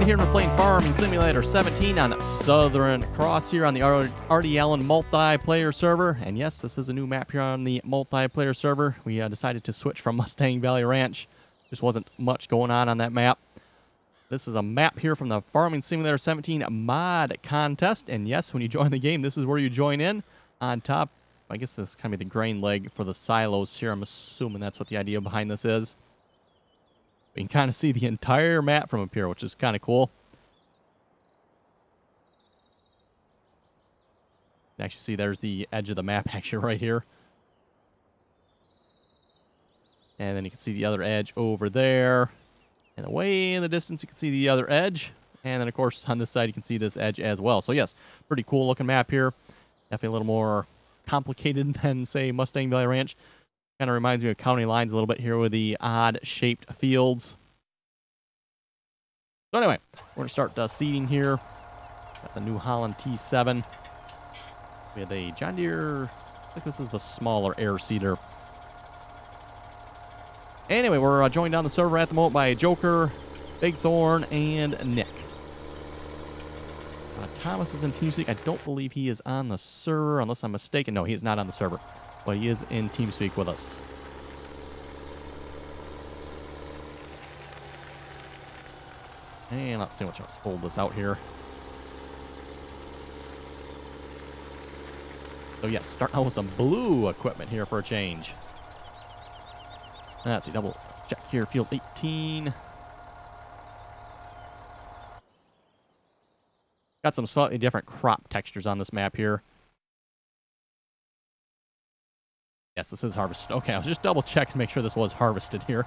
Ryan here, and we're playing Farming Simulator 17 on Southern Cross here on the RDAllen multiplayer server. And yes, this is a new map here on the multiplayer server. We decided to switch from Mustang Valley Ranch. Just wasn't much going on that map. This is a map here from the Farming Simulator 17 mod contest. And yes, when you join the game, this is where you join in. On top, I guess this is kind of the grain leg for the silos here. I'm assuming that's what the idea behind this is. You can kind of see the entire map from up here, which is kind of cool. You can actually see there's the edge of the map actually right here. And then you can see the other edge over there. And way in the distance, you can see the other edge. And then, of course, on this side, you can see this edge as well. So, yes, pretty cool looking map here. Definitely a little more complicated than, say, Mustang Valley Ranch. Kind of reminds me of county lines a little bit here with the odd-shaped fields. So anyway, we're going to start seeding here. Got the New Holland T7. We have a John Deere. I think this is the smaller air seeder. Anyway, we're joined on the server at the moment by Joker, Big Thorn, and Nick. Thomas is in TeamSpeak. I don't believe he is on the server, unless I'm mistaken. No, he is not on the server. But he is in TeamSpeak with us. And let's see, let's fold this out here. So yes, starting out with some blue equipment here for a change. Let's see, double check here, field 18. Got some slightly different crop textures on this map here. Yes, this is harvested. Okay, I was just double checking to make sure this was harvested here.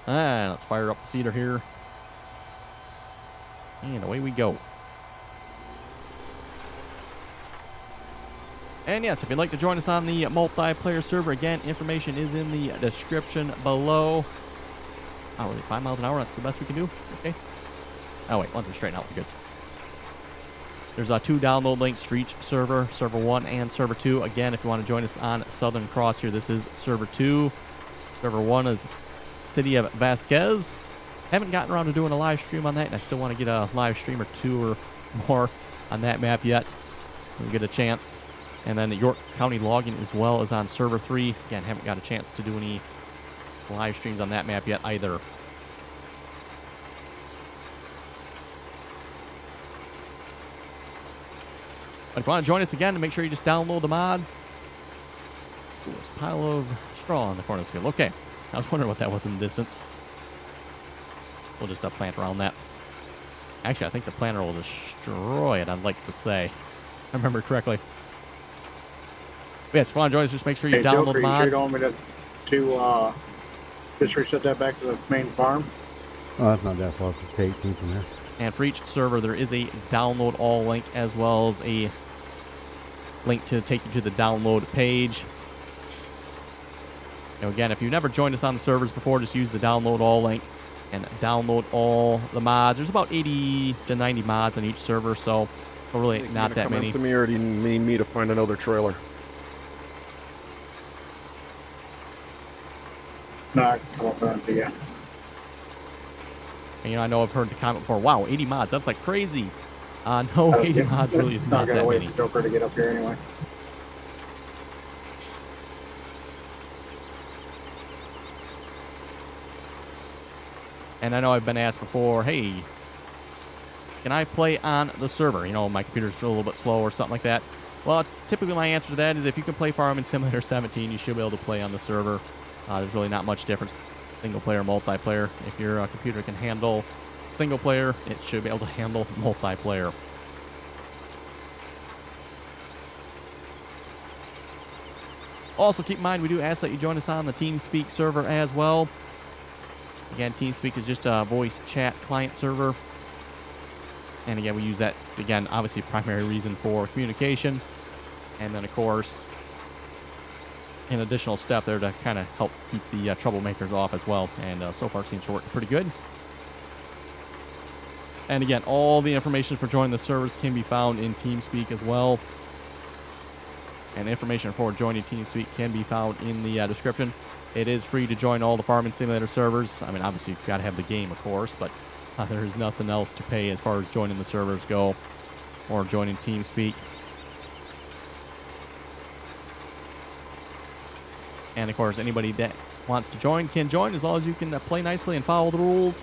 And let's fire up the seeder here. And away we go. And yes, if you'd like to join us on the multiplayer server, again, information is in the description below. Oh, really, 5 miles an hour? That's the best we can do? Okay. Oh, wait, once we straighten out, we're good. There's 2 download links for each server, Server 1 and Server 2. Again, if you want to join us on Southern Cross here, this is Server 2. Server 1 is City of Vasquez. Haven't gotten around to doing a live stream on that, and I still want to get a live stream or 2 or more on that map yet. We'll get a chance. And then the York County login as well is on Server 3. Again, haven't got a chance to do any live streams on that map yet either. But if you want to join us again, make sure you just download the mods. Ooh, there's a pile of straw in the corner of this field. Okay, I was wondering what that was in the distance. We'll just plant around that. Actually, I think the planter will destroy it, I'd like to say. If I remember correctly. But yes, if you want to join us, just make sure you download Joker, mods. You sure don't want me to just reset that back to the main farm? Oh, that's not that far. It's 18 from there. And for each server, there is a download all link, as well as a link to take you to the download page. Now again, if you've never joined us on the servers before, just use the download all link and download all the mods. There's about 80 to 90 mods on each server, so really not that many. To me, or do you need me to find another trailer? No, I can come up on to you. And, you know, I know I've heard the comment before, wow, 80 mods, that's like crazy. No, 80 mods really is not that many. For Joker to get up here anyway. And I know I've been asked before, hey, can I play on the server? You know, my computer's a little bit slow or something like that. Well, typically my answer to that is if you can play Farming Simulator 17, you should be able to play on the server. There's really not much difference, single player, multiplayer. If your computer can handle single player, it should be able to handle multiplayer. Also, keep in mind, we do ask that you join us on the TeamSpeak server as well. Again, TeamSpeak is just a voice chat client server. And again, we use that, again, obviously primary reason for communication. And then, of course, an additional step there to kind of help keep the troublemakers off as well. And so far it seems to work pretty good. And again, all the information for joining the servers can be found in TeamSpeak as well. And information for joining TeamSpeak can be found in the description. It is free to join all the Farming Simulator servers. I mean, obviously, you've got to have the game, of course, but There's nothing else to pay as far as joining the servers go or joining TeamSpeak. And of course, anybody that wants to join can join as long as you can play nicely and follow the rules.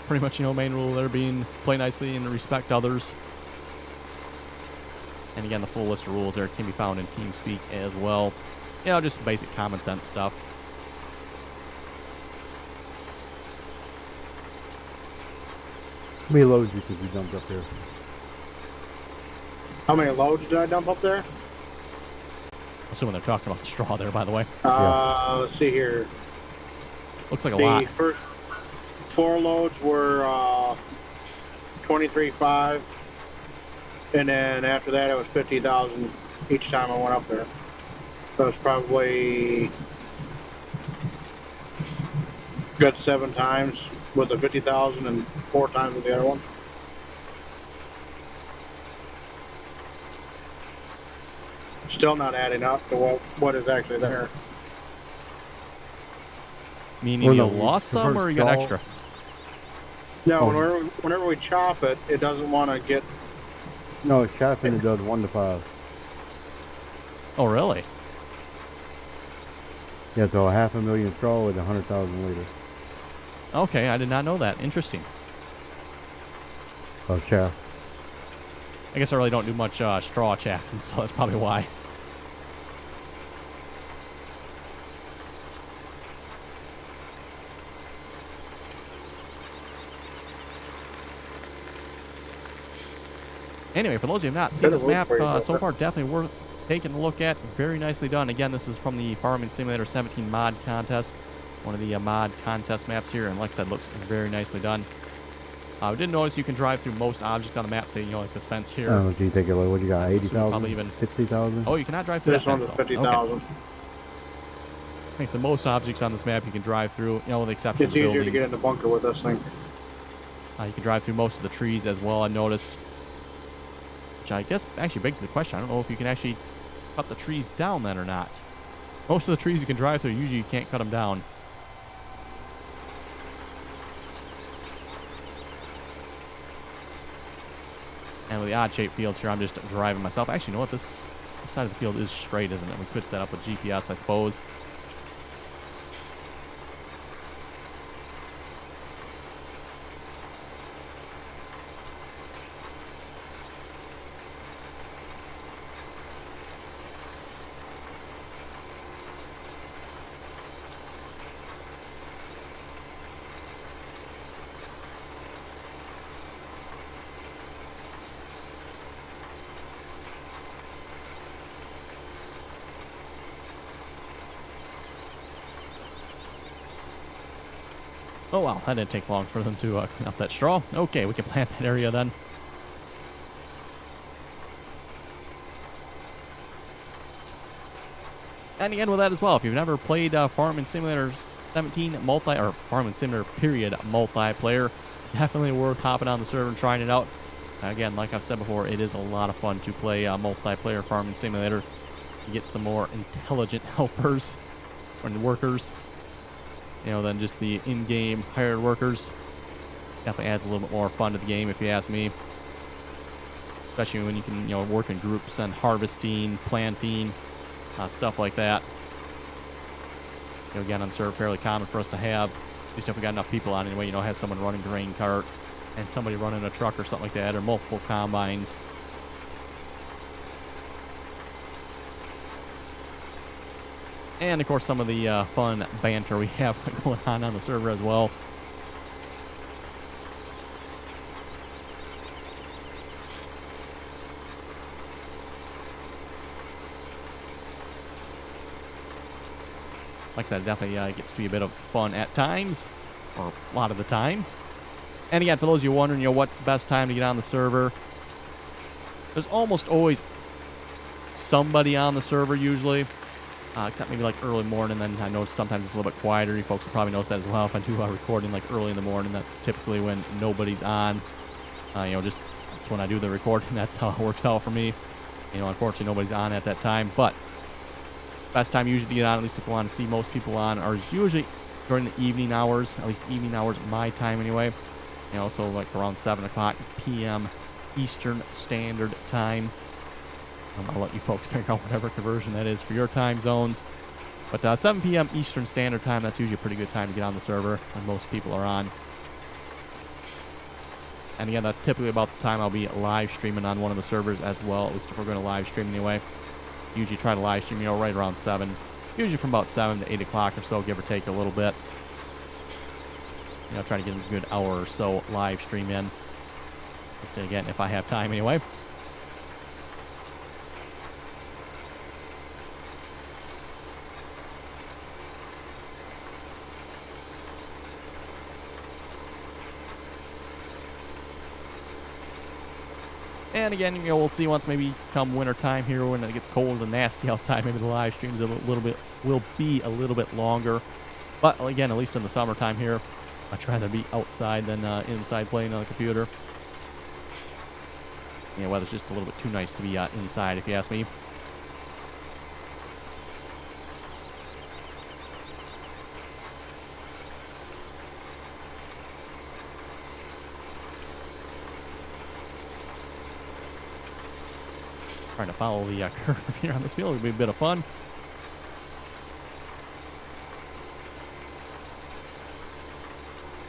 Pretty much, main rule there being play nicely and respect others. And again, the full list of rules there can be found in TeamSpeak as well. Just basic common sense stuff. How many loads do you think we dumped up there? How many loads did I dump up there? Assuming they're talking about the straw there, by the way. Let's see here. Looks like a lot. The first 4 loads were 23.5, and then after that it was 50,000 each time I went up there. So it's probably good 7 times with the 50,000 and 4 times with the other one. Still not adding up to what is actually there. Meaning you lost some or you got extra? No, whenever we chop it, it doesn't want to get... No, chopping it does 1 to 5. Oh, really? Yeah, so 500,000 straw with 100,000 liters. Okay, I did not know that. Interesting. Oh, chaff. I guess I really don't do much straw chaffing, so that's probably why. Anyway, for those of you who have not seen this map so far, definitely worth taking a look at. Very nicely done. Again, this is from the Farming Simulator 17 mod contest. One of the mod contest maps here, and like I said, looks very nicely done. I did notice you can drive through most objects on the map, say, like this fence here. Oh, do you take a look? What you got, 80,000? Probably even 50,000? Oh, you cannot drive through This that fence, one's 50,000. Okay. I think so most objects on this map you can drive through, with the exception of the buildings. It's easier to get in the bunker with this thing. You can drive through most of the trees as well, I noticed. Which I guess actually begs the question. I don't know if you can actually cut the trees down then or not. Most of the trees you can drive through, usually you can't cut them down. And with the odd-shaped fields here, I'm just driving myself. Actually, you know what? This side of the field is straight, isn't it? We could set up with GPS, I suppose. Oh, wow, that didn't take long for them to clean up that straw. Okay, we can plant that area then. And again with that as well, if you've never played Farming Simulator 17 or Farming Simulator period multiplayer, definitely worth hopping on the server and trying it out. Again, like I've said before, it is a lot of fun to play multiplayer Farming Simulator. You get some more intelligent helpers and workers, than just the in-game hired workers. Definitely adds a little bit more fun to the game, if you ask me. Especially when you can, work in groups and harvesting, planting, stuff like that. Again, on server, fairly common for us to have, at least if we got enough people on anyway, have someone running a grain cart and somebody running a truck or something like that, or multiple combines. And, of course, some of the fun banter we have going on the server as well. Like I said, it definitely gets to be a bit of fun at times, or a lot of the time. And again, for those of you wondering, what's the best time to get on the server, there's almost always somebody on the server usually. Except maybe like early morning, then I notice sometimes it's a little bit quieter. You folks will probably notice that as well. If I do recording like early in the morning, that's typically when nobody's on. Just that's when I do the recording. That's how it works out for me. Unfortunately, nobody's on at that time. But best time usually to get on, at least if you want to see most people on, are usually during the evening hours, at least evening hours my time anyway. You know, so like around 7 o'clock p.m. Eastern Standard Time. I'll let you folks figure out whatever conversion that is for your time zones. But 7 p.m. Eastern Standard Time, that's usually a pretty good time to get on the server when most people are on. And again, that's typically about the time I'll be live streaming on one of the servers as well, at least if we're going to live stream anyway. Usually try to live stream, you know, right around 7. Usually from about 7 to 8 o'clock or so, give or take a little bit. You know, try to get a good hour or so live stream in. Just again, if I have time anyway. And again, you know, we'll see once maybe come winter time here when it gets cold and nasty outside. Maybe the live streams will be a little bit longer. But again, at least in the summertime here, I try to be outside than inside playing on the computer. Yeah, weather's just a little bit too nice to be inside, if you ask me. Trying to follow the curve here on this field. It'll be a bit of fun.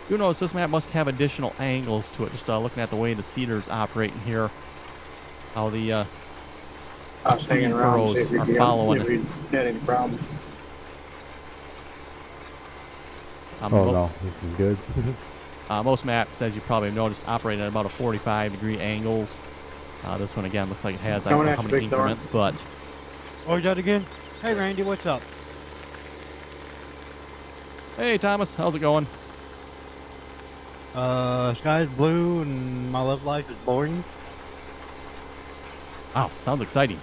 You notice this map must have additional angles to it. Just looking at the way the seeders operate in here. How the seed furrows are following. If we had any problems. Oh no, this is good. Most maps, as you probably have noticed, operate at about a 45-degree angles. This one, again, looks like it has, I don't know how many increments, but... What was that again? Hey, Randy, what's up? Hey, Thomas, how's it going? Sky's blue and my love life is boring. Wow, sounds exciting.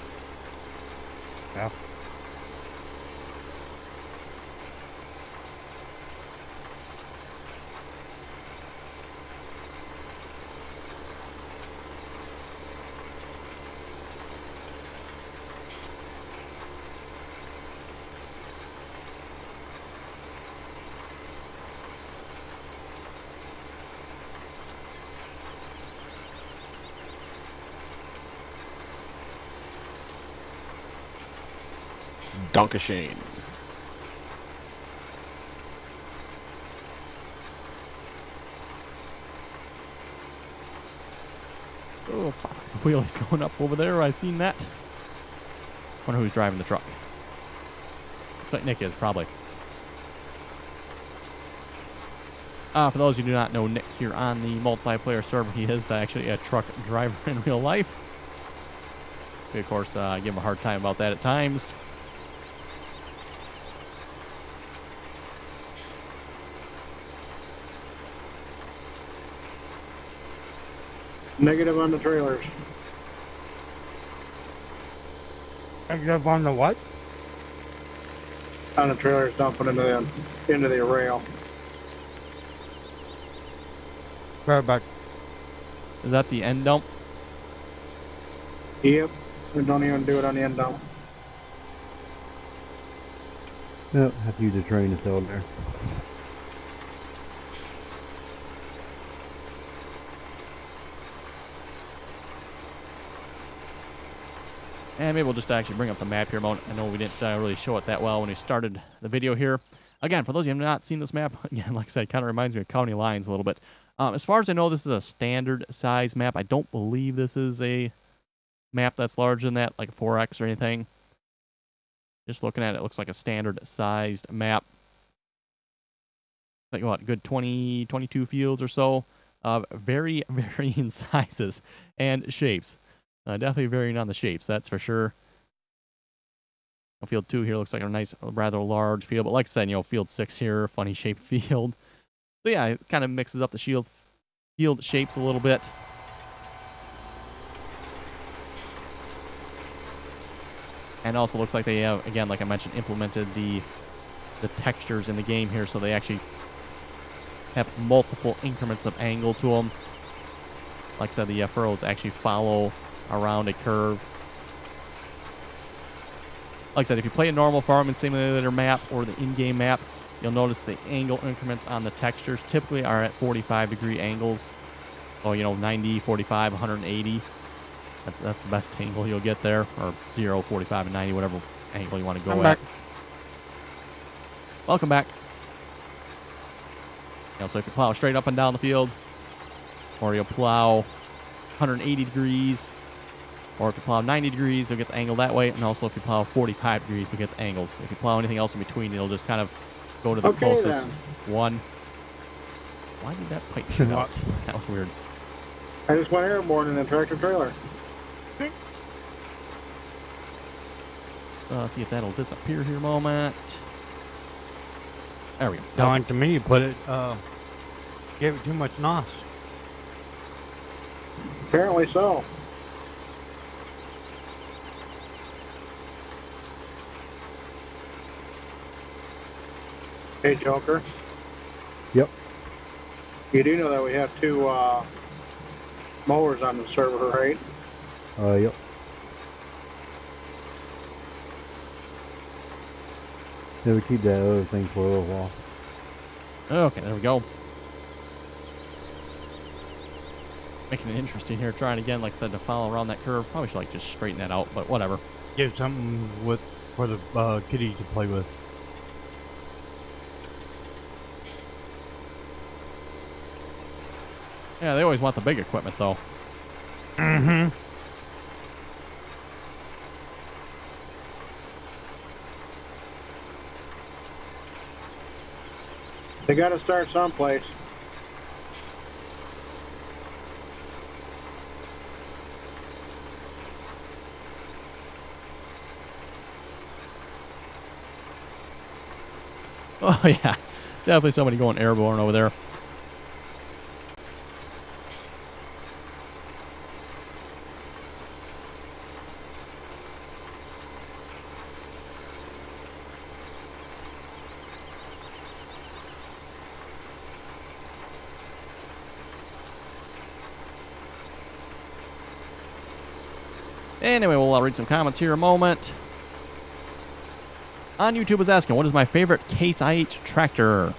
Yeah. Donkashane. Oh, some wheelies going up over there. I seen that. Wonder who's driving the truck. Looks like Nick is, probably. For those who do not know Nick here on the multiplayer server, he is actually a truck driver in real life. We, of course, give him a hard time about that at times. Negative on the trailers. Negative on the what? On the trailers dumping into the rail. Right back. Is that the end dump? Yep. We don't even do it on the end dump. Yep, have to use a train to sell there. And maybe we'll just actually bring up the map here a moment. I know we didn't really show it that well when we started the video here. Again, for those of you who have not seen this map, again, like I said, it kind of reminds me of county lines a little bit. As far as I know, this is a standard size map. I don't believe this is a map that's larger than that, like a 4X or anything. Just looking at it, it looks like a standard sized map. Like what, good 20, 22 fields or so of very varying sizes and shapes. Definitely varying on the shapes, that's for sure. Field 2 here looks like a nice, rather large field. But like I said, you know, Field 6 here, funny shaped field. So yeah, it kind of mixes up the field shapes a little bit. And also looks like they have, again, like I mentioned, implemented the textures in the game here. So they actually have multiple increments of angle to them. Like I said, the furrows actually follow around a curve. Like I said, if you play a normal Farming Simulator map or the in-game map, you'll notice the angle increments on the textures typically are at 45-degree angles. So, 90, 45, 180. That's the best angle you'll get there. Or 0, 45, and 90, whatever angle you want to go I'm at. back. Welcome back. So if you plow straight up and down the field, or you'll plow 180 degrees, or if you plow 90 degrees, you'll get the angle that way. And also if you plow 45 degrees, you'll get the angles. If you plow anything else in between, it'll just kind of go to the closest one. Why did that pipe shoot out? That was weird. I just went airborne in a tractor trailer. See if that'll disappear here a moment. There we go. Sound like to me, you put it, gave it too much NOS. Apparently so. Hey, Joker. Yep. You do know that we have 2 mowers on the server, right? Yep. Yeah, we keep that other thing for a little while. Okay, there we go. Making it interesting here. Trying again, like I said, to follow around that curve. Probably should just straighten that out, but whatever. Give something for the kitties to play with. Yeah, they always want the big equipment, though. Mm-hmm. They got to start someplace. Oh, yeah. Definitely somebody going airborne over there. Anyway, we'll read some comments here in a moment. On YouTube is asking, what is my favorite Case IH tractor?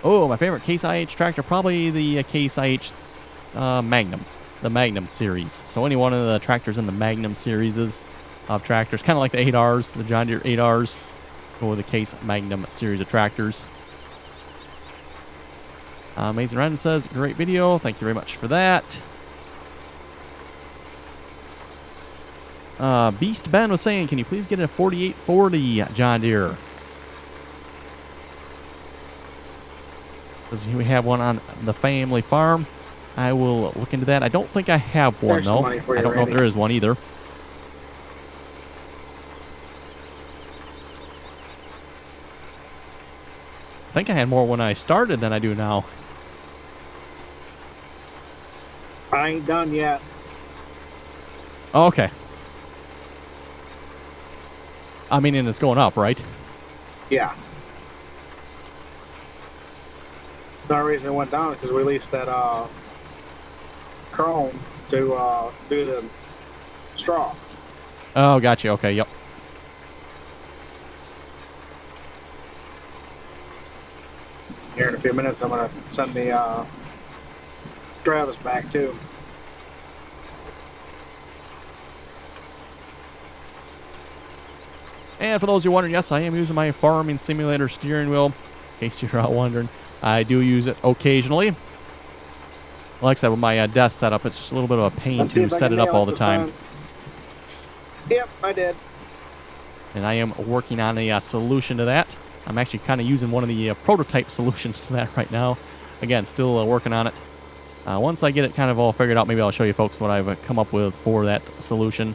Oh, my favorite Case IH tractor, probably the Case IH Magnum, the Magnum series. So any one of the tractors in the Magnum series of tractors, kind of like the 8Rs, the John Deere 8Rs, or the Case Magnum series of tractors. Amazing Random says, great video. Thank you very much for that. Beast Ben was saying, can you please get a 4840 John Deere? Because we have one on the family farm. I will look into that. I don't think I have one, though. I don't know if there is one either. I think I had more when I started than I do now. I ain't done yet. Oh, okay. I mean, and it's going up, right? Yeah. The only reason it went down is because we released that chrome to do the straw. Oh, gotcha. Okay, yep. Here in a few minutes, I'm going to send the Travis back too. And for those who are wondering, yes, I am using my farming simulator steering wheel. In case you're out wondering, I do use it occasionally. Like I said, with my desk setup, it's just a little bit of a pain to set it up all the time. Yep, I did. And I am working on a solution to that. I'm actually kind of using one of the prototype solutions to that right now. Again, still working on it. Once I get it kind of all figured out, maybe I'll show you folks what I've come up with for that solution.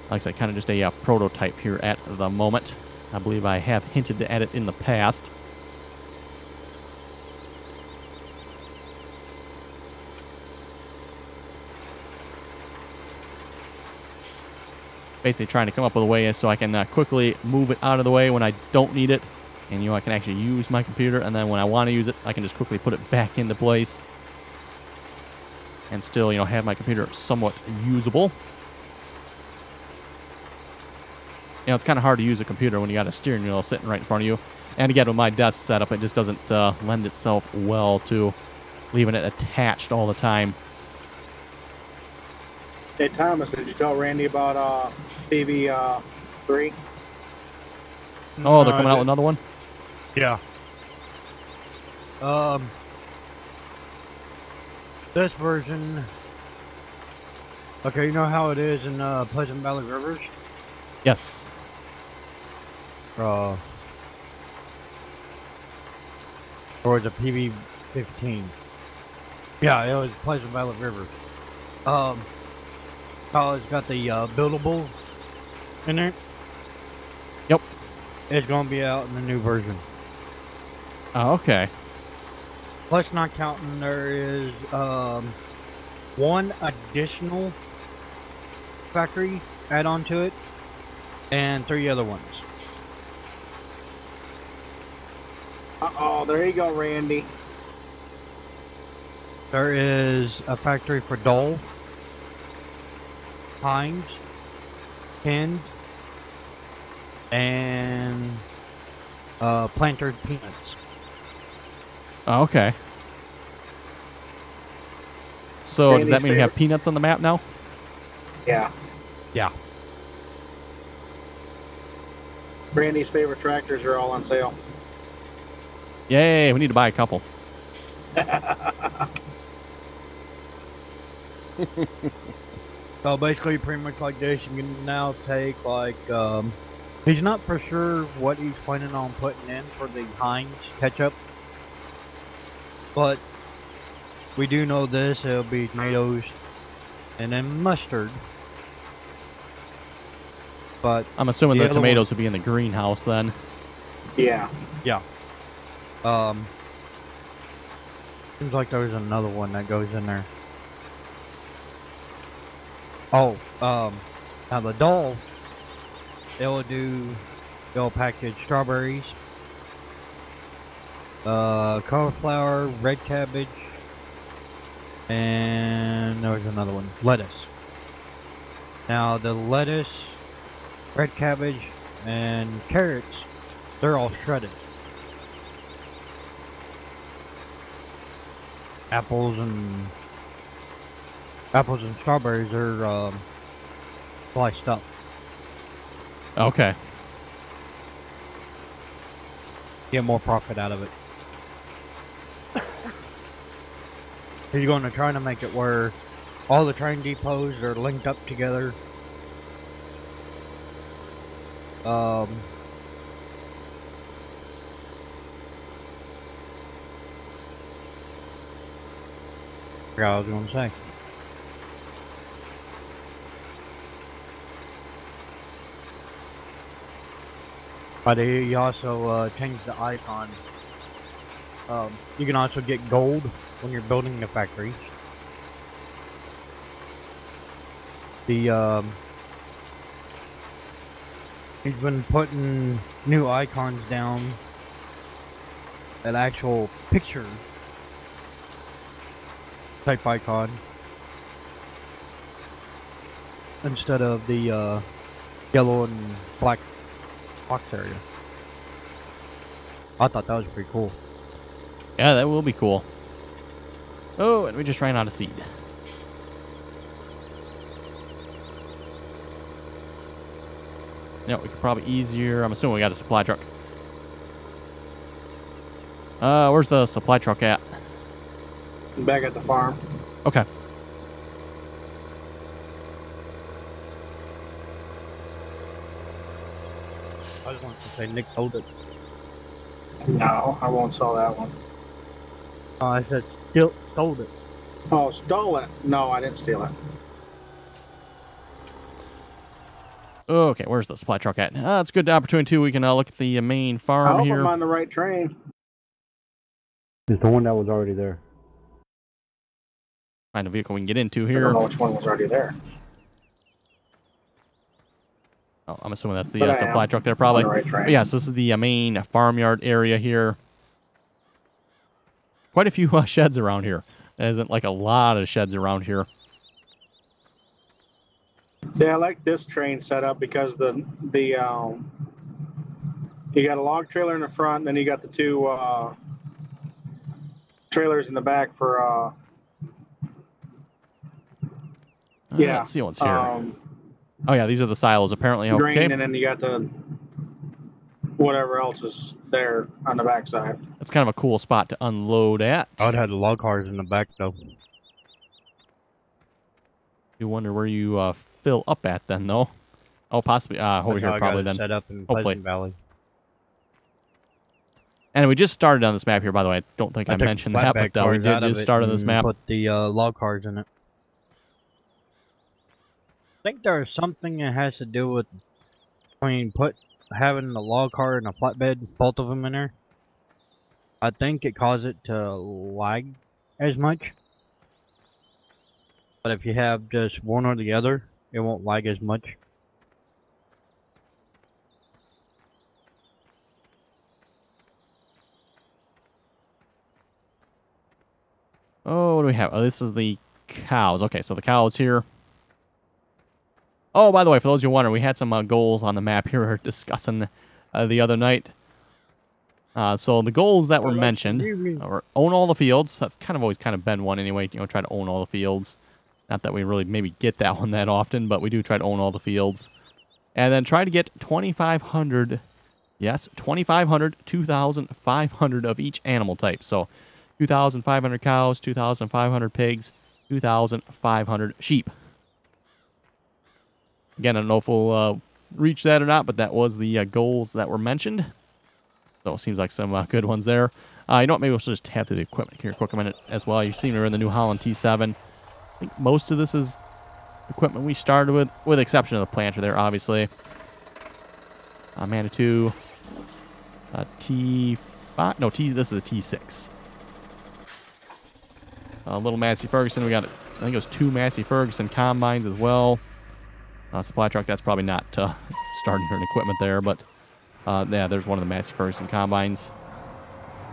Like I said, kind of just a prototype here at the moment. I believe I have hinted at it in the past. Basically trying to come up with a way so I can quickly move it out of the way when I don't need it. And, I can actually use my computer. And then when I want to use it, I can just quickly put it back into place. And still, have my computer somewhat usable. It's kind of hard to use a computer when you got a steering wheel sitting right in front of you. And again, with my desk setup, it just doesn't lend itself well to leaving it attached all the time. Hey, Thomas, did you tell Randy about TV 3? Oh, they're coming out with another one? Yeah. This version. Okay, you know how it is in Pleasant Valley Rivers? Yes. Or is it PV-15? Yeah, it was Pleasant Valley Rivers. Oh, it's got the buildable in there. Yep. It's gonna be out in the new version. Oh, okay. Plus, not counting, there is one additional factory add-on to it, and 3 other ones. Uh-oh, there you go, Randy. There is a factory for Dole, Heinz, Kent, and planter peanuts. Oh, okay. So does that Randy's mean we have favorite. peanuts on the map now? Yeah. Yeah. Randy's favorite tractors are all on sale. Yay, we need to buy a couple. So basically, pretty much like this, you can now take like, he's not for sure what he's planning on putting in for the Heinz ketchup, but we do know this, it'll be tomatoes and then mustard. But I'm assuming the the other tomatoes would be in the greenhouse then. Yeah. yeah, seems like there's another one that goes in there. Oh, now the Dole, they'll package strawberries, cauliflower, red cabbage, and there was another one, lettuce. Now the lettuce, red cabbage, and carrots, they're all shredded. Apples and strawberries are sliced up. Okay. Get more profit out of it. He's going to try to make it where all the train depots are linked up together. Forgot what I was going to say. But he also changed the icon. You can also get gold when you're building the factory. The he's been putting new icons down. An actual picture type icon instead of the yellow and black box area. I thought that was pretty cool. Yeah, that will be cool. Oh, and we just ran out of seed. Yeah, we could probably easier. I'm assuming we got a supply truck. Where's the supply truck at? Back at the farm. Okay. I just wanted to say Nick sold it. No, I won't sell that one. Oh, I said still sold it. Oh, stole it? No, I didn't steal it. Okay, where's the supply truck at? It's a good opportunity too. We can look at the main I farm hope here. I'm on the right train. It's the one that was already there. Find a vehicle we can get into I here. don't know which one was already there. Oh, I'm assuming that's the But I supply am truck there, probably. on the right train. But yes, this is the main farmyard area here. Quite a few sheds around here. There isn't like a lot of sheds around here. See, I like this train setup because the You got a log trailer in the front, and then you got the two trailers in the back for yeah. Let's see what's here. Oh yeah, these are the silos apparently. Okay. Grain, and then you got the whatever else is there on the backside. That's kind of a cool spot to unload at. I would have the log cars in the back though. You wonder where you fill up at then, though. Oh, possibly over here probably then. Set up in Hopefully. Pleasant Valley. And we just started on this map here, by the way. I don't think I mentioned that, but we did just start on this map. Put the log cars in it. I think there's something that has to do with having the log car and a flatbed, both of them in there. I think it caused it to lag as much. But if you have just one or the other, it won't lag as much. Oh, what do we have? Oh, this is the cows. Okay, so the cows here. Oh, by the way, for those who wonder, we had some goals on the map here we were discussing the other night. So the goals that were mentioned were own all the fields. That's kind of always been one anyway. You know, try to own all the fields. Not that we really maybe get that one that often, but we do try to own all the fields. And then try to get 2,500, yes, 2,500, 2,500 of each animal type. So 2,500 cows, 2,500 pigs, 2,500 sheep. Again, I don't know if we'll reach that or not, but that was the goals that were mentioned. So it seems like some good ones there. You know what? Maybe we'll just tab through the equipment here quick a minute as well. You've seen we're in the New Holland T7. I think most of this is equipment we started with the exception of the planter there, obviously. Manitou. T5. No, this is a T6. Little Massey Ferguson. We got, I think it was 2 Massey Ferguson combines as well. Supply truck, that's probably not starting or equipment there, but yeah, there's one of the Massey Ferguson combines.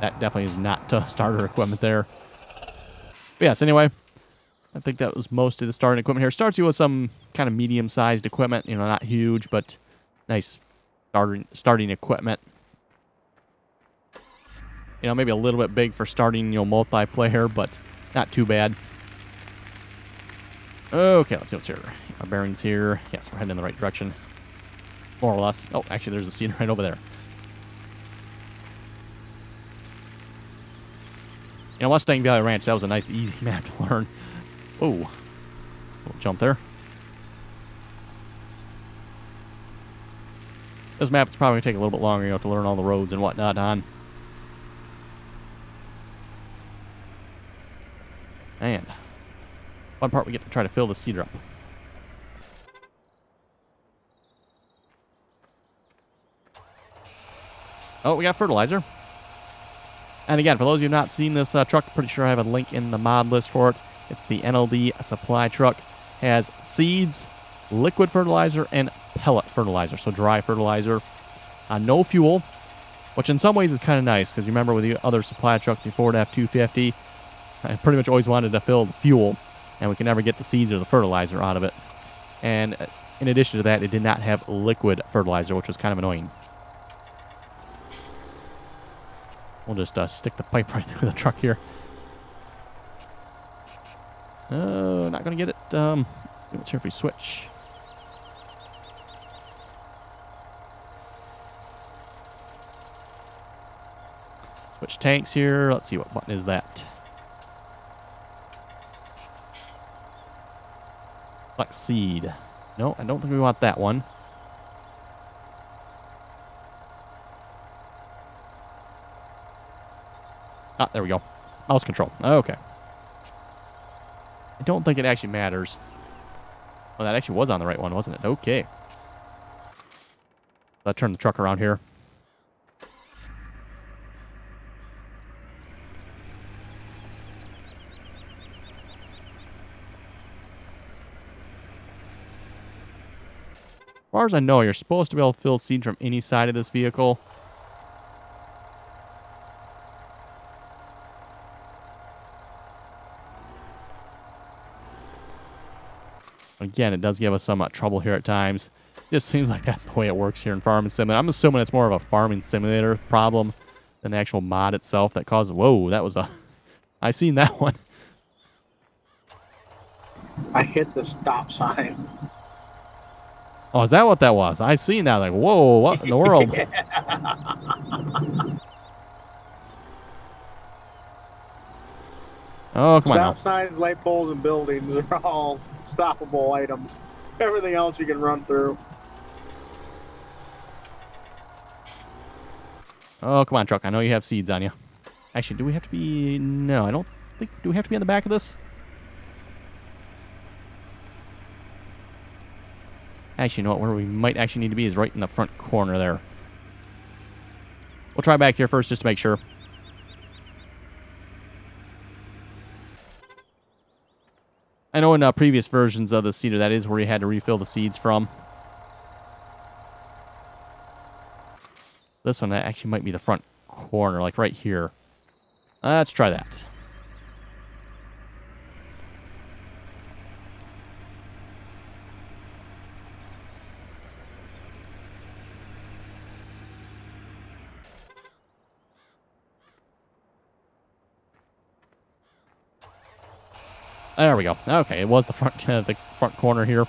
That definitely is not starter equipment there. But yes, anyway, I think that was most of the starting equipment here. Starts you with some kind of medium-sized equipment, you know, not huge, but nice starting equipment. You know, maybe a little bit big for starting, you know, multiplayer, but not too bad. Okay, let's see what's here. Our bearings here. Yes, we're heading in the right direction. More or less. Oh, actually, there's a scene right over there. You know, Mustang Valley Ranch, that was a nice, easy map to learn. Oh, little jump there. This map is probably going to take a little bit longer, you know, to learn all the roads and whatnot on. And one part we get to try to fill the seeder up. Oh, we got fertilizer. And again, for those of you who have not seen this truck, pretty sure I have a link in the mod list for it. It's the NLD supply truck. Has seeds, liquid fertilizer, and pellet fertilizer, so dry fertilizer. No fuel, which in some ways is kind of nice, because you remember with the other supply truck, the Ford F-250, I pretty much always wanted to fill the fuel, and we can never get the seeds or the fertilizer out of it. And in addition to that, it did not have liquid fertilizer, which was kind of annoying. We'll just stick the pipe right through the truck here. Not going to get it. Let's see what's here if we switch. Switch tanks here. Let's see what button is that. Select seed. No, I don't think we want that one. Ah, there we go. Mouse control. Okay. I don't think it actually matters. Oh, that actually was on the right one, wasn't it? Okay. Let's turn the truck around here. As far as I know, you're supposed to be able to fill seed from any side of this vehicle. Again, it does give us some trouble here at times. Just seems like that's the way it works here in Farming Simulator. I'm assuming it's more of a Farming Simulator problem than the actual mod itself that caused... Whoa, that was a... I seen that one. I hit the stop sign. Oh, is that what that was? I seen that. Like, whoa, what in the world? Oh, come on now. Stop signs, light poles, and buildings are all stoppable items. Everything else you can run through. Oh, come on, truck. I know you have seeds on you. Actually, do we have to be... No, I don't think... Do we have to be on the back of this? Actually, you know what? Where we might actually need to be is right in the front corner there. We'll try back here first just to make sure. I know in previous versions of the seeder, that is where you had to refill the seeds from. This one that actually might be the front corner, like right here. Let's try that. There we go. Okay, it was the front corner here.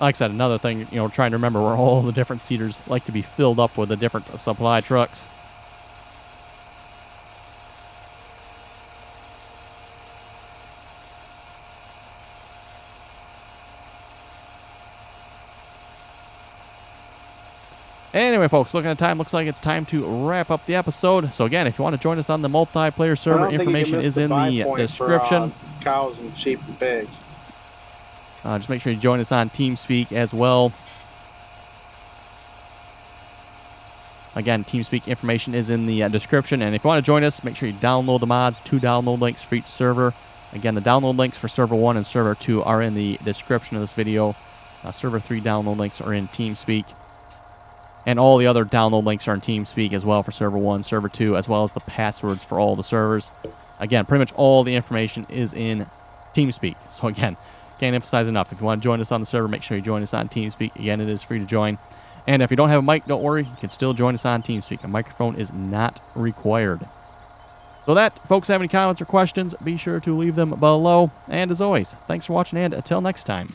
Like I said, another thing, you know, trying to remember where all the different seeders like to be filled up with the different supply trucks. Anyway, folks, looking at time, looks like it's time to wrap up the episode. So again, if you want to join us on the multiplayer server, information is in the description. For, cows and sheep and pigs. Just make sure you join us on TeamSpeak as well. Again, TeamSpeak information is in the description. And if you want to join us, make sure you download the mods. 2 download links for each server. Again, the download links for Server 1 and Server 2 are in the description of this video. Server 3 download links are in TeamSpeak. And all the other download links are in TeamSpeak as well for Server 1, Server 2, as well as the passwords for all the servers. Again, pretty much all the information is in TeamSpeak. So again, can't emphasize enough. If you want to join us on the server, make sure you join us on TeamSpeak. Again, it is free to join. And if you don't have a mic, don't worry. You can still join us on TeamSpeak. A microphone is not required. So that, folks, have any comments or questions, be sure to leave them below. And as always, thanks for watching, and until next time.